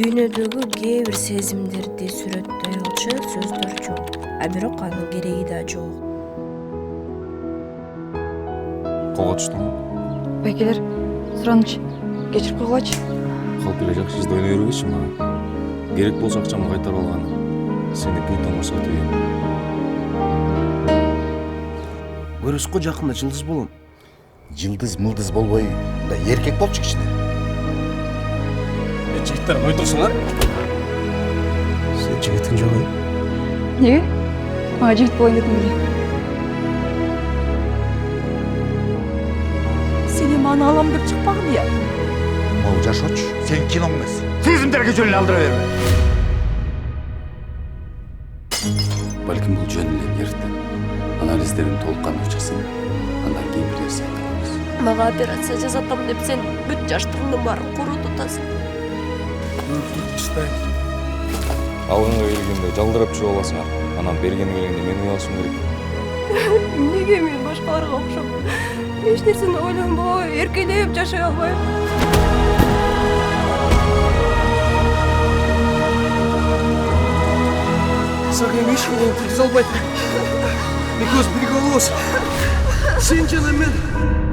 Дүйнөдөгү кээ бир сезимдерди сүрөттөй алчу сөздөр жок, а бирок анын кереги да жок. Колго түштүңбү? Байкелер, сураныч, кечирип койгулачы. Калп эле жакшы ызды ойной бергичи мага. Керек болсо акчамды кайтарып алган. Сени пыйтан уруксат үйүм. Көрөсүккө жакында жылдыз болом. Жылдыз мылдыз болбой, да эркек болчу кичине. Жигиттер кой турсуңар. Сен жигитиң жок эй. Неге? Мага жигит болайын дедиң беле? Сени маны алам деп чыкпагын я. Могу жашоочу. Сен киноң эмес. Сезимдерге жөн эле алдыра берме. Балким бул жөн эле эрте. Анализдерин толук кандуу чыксын, андан кийин бир нерсе айта алабыз. Мага операция жасатам деп сен бүт жаштыгыңдын баарын курутуп атасың. Алганга келгенде жалдырап жүрүп аласыңар. Анан бергени келгенде мен уялышым керек. Неге мен башкаларга окшоп эч нерсени ойлонбой, эркелеп жашай албайм? Сага эми эч ким киргизе албайт. Экөөбүз бирге болобуз. Сен жана мен.